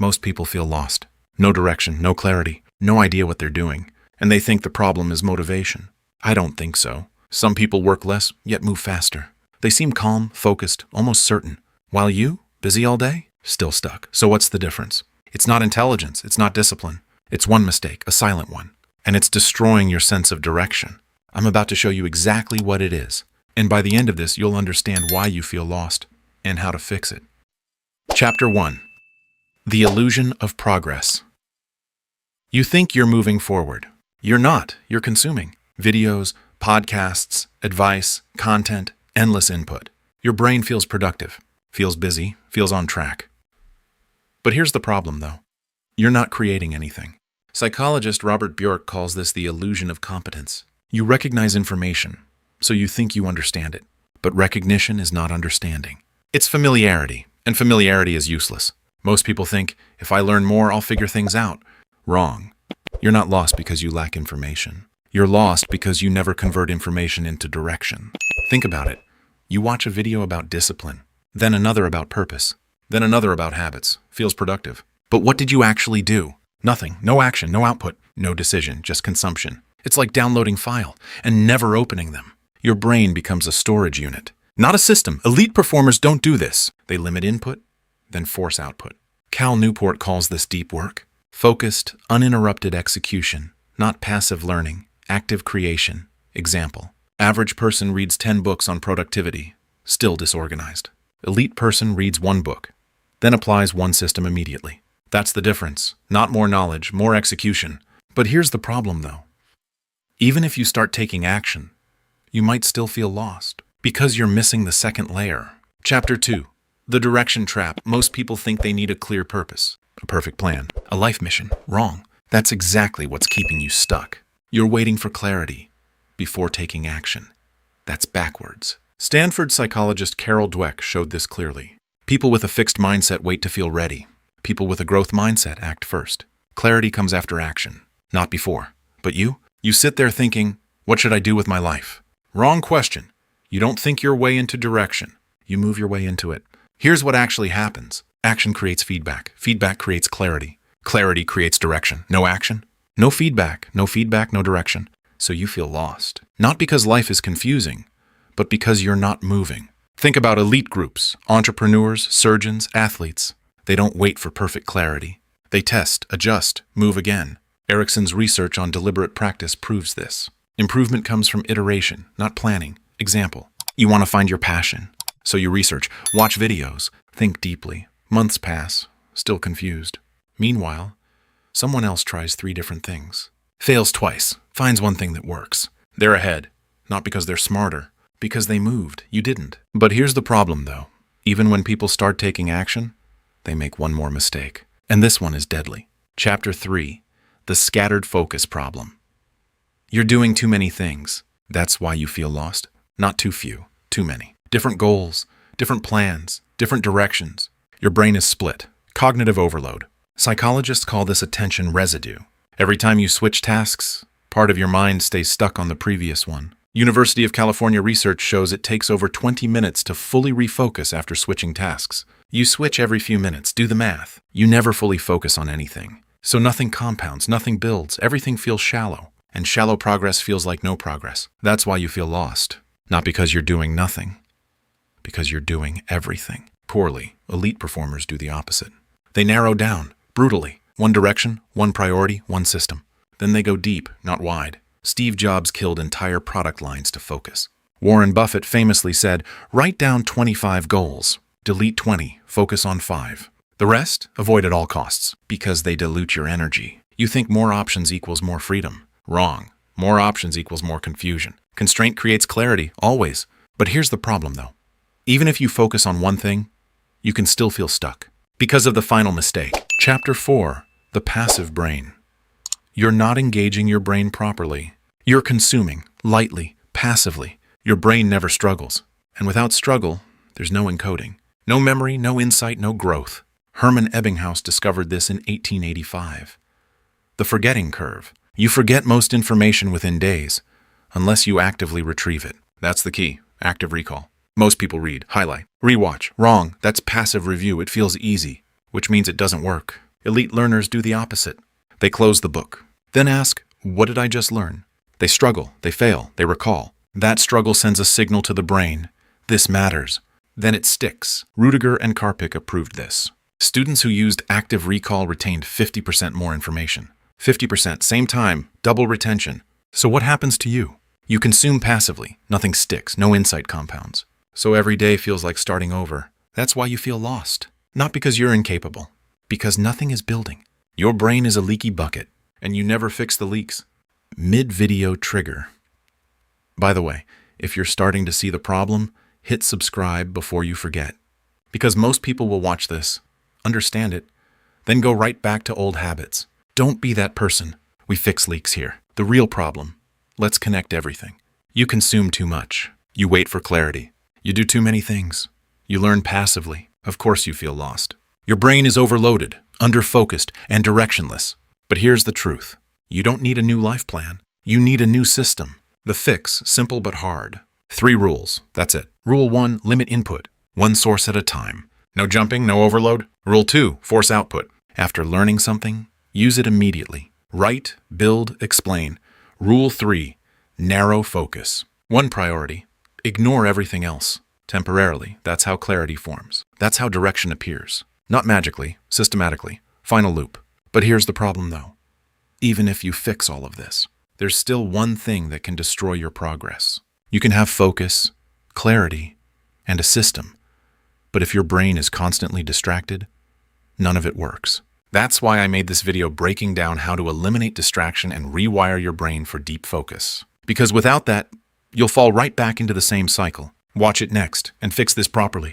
Most people feel lost. No direction, no clarity, no idea what they're doing. And they think the problem is motivation. I don't think so. Some people work less, yet move faster. They seem calm, focused, almost certain. While you, busy all day, still stuck. So what's the difference? It's not intelligence, it's not discipline. It's one mistake, a silent one. And it's destroying your sense of direction. I'm about to show you exactly what it is. And by the end of this, you'll understand why you feel lost and how to fix it. Chapter 1. The Illusion of Progress. You think you're moving forward. You're not. You're consuming videos, podcasts, advice, content, endless input. Your brain feels productive, feels busy, feels on track. But here's the problem, though. You're not creating anything. Psychologist Robert Bjork calls this the illusion of competence. You recognize information, so you think you understand it. But recognition is not understanding. It's familiarity, and familiarity is useless. Most people think, if I learn more, I'll figure things out. Wrong. You're not lost because you lack information. You're lost because you never convert information into direction. Think about it. You watch a video about discipline, then another about purpose, then another about habits. Feels productive. But what did you actually do? Nothing. No action, no output, no decision, just consumption. It's like downloading file and never opening them. Your brain becomes a storage unit, not a system. Elite performers don't do this. They limit input, then force output. Cal Newport calls this deep work. Focused, uninterrupted execution, not passive learning, active creation. Example. Average person reads 10 books on productivity, still disorganized. Elite person reads 1 book, then applies one system immediately. That's the difference. Not more knowledge, more execution. But here's the problem, though. Even if you start taking action, you might still feel lost because you're missing the second layer. Chapter 2. The direction trap. Most people think they need a clear purpose, a perfect plan, a life mission. Wrong. That's exactly what's keeping you stuck. You're waiting for clarity before taking action. That's backwards. Stanford psychologist Carol Dweck showed this clearly. People with a fixed mindset wait to feel ready. People with a growth mindset act first. Clarity comes after action, not before. But you sit there thinking, what should I do with my life? Wrong question. You don't think your way into direction. You move your way into it. Here's what actually happens. Action creates feedback. Feedback creates clarity. Clarity creates direction. No action, no feedback, no direction. So you feel lost. Not because life is confusing, but because you're not moving. Think about elite groups, entrepreneurs, surgeons, athletes. They don't wait for perfect clarity. They test, adjust, move again. Erickson's research on deliberate practice proves this. Improvement comes from iteration, not planning. Example, you want to find your passion. So you research, watch videos, think deeply. Months pass, still confused. Meanwhile, someone else tries 3 different things. Fails twice, finds one thing that works. They're ahead, not because they're smarter, because they moved. You didn't. But here's the problem, though. Even when people start taking action, they make one more mistake. And this one is deadly. Chapter 3. The Scattered Focus Problem. You're doing too many things. That's why you feel lost. Not too few, too many. Different goals, different plans, different directions. Your brain is split. Cognitive overload. Psychologists call this attention residue. Every time you switch tasks, part of your mind stays stuck on the previous one. University of California research shows it takes over 20 minutes to fully refocus after switching tasks. You switch every few minutes, do the math. You never fully focus on anything. So nothing compounds, nothing builds, everything feels shallow. And shallow progress feels like no progress. That's why you feel lost. Not because you're doing nothing, because you're doing everything. Poorly, elite performers do the opposite. They narrow down, brutally. One direction, one priority, one system. Then they go deep, not wide. Steve Jobs killed entire product lines to focus. Warren Buffett famously said, write down 25 goals, delete 20, focus on 5. The rest, avoid at all costs, because they dilute your energy. You think more options equals more freedom. Wrong. More options equals more confusion. Constraint creates clarity, always. But here's the problem, though. Even if you focus on one thing, you can still feel stuck. Because of the final mistake. Chapter 4. The Passive Brain. You're not engaging your brain properly. You're consuming, lightly, passively. Your brain never struggles. And without struggle, there's no encoding. No memory, no insight, no growth. Hermann Ebbinghaus discovered this in 1885. The forgetting curve. You forget most information within days, unless you actively retrieve it. That's the key, active recall. Most people read, highlight, rewatch. Wrong, that's passive review. It feels easy, which means it doesn't work. Elite learners do the opposite. They close the book, then ask, what did I just learn? They struggle, they fail, they recall. That struggle sends a signal to the brain. This matters. Then it sticks. Rudiger and Karpik approved this. Students who used active recall retained 50% more information. 50%, same time, double retention. So what happens to you? You consume passively. Nothing sticks, no insight compounds. So every day feels like starting over. That's why you feel lost. Not because you're incapable. Because nothing is building. Your brain is a leaky bucket, and you never fix the leaks. Mid-video trigger. By the way, if you're starting to see the problem, hit subscribe before you forget. Because most people will watch this, understand it, then go right back to old habits. Don't be that person. We fix leaks here. The real problem. Let's connect everything. You consume too much. You wait for clarity. You do too many things. You learn passively. Of course you feel lost. Your brain is overloaded, under-focused, and directionless. But here's the truth. You don't need a new life plan. You need a new system. The fix, simple but hard. 3 rules. That's it. Rule 1, limit input. One source at a time. No jumping, no overload. Rule 2, force output. After learning something, use it immediately. Write, build, explain. Rule 3, narrow focus. One priority. Ignore everything else. Temporarily, that's how clarity forms. That's how direction appears. Not magically, systematically. Final loop. But here's the problem though. Even if you fix all of this, there's still one thing that can destroy your progress. You can have focus, clarity, and a system. But if your brain is constantly distracted, none of it works. That's why I made this video breaking down how to eliminate distraction and rewire your brain for deep focus. Because without that, you'll fall right back into the same cycle. Watch it next and fix this properly.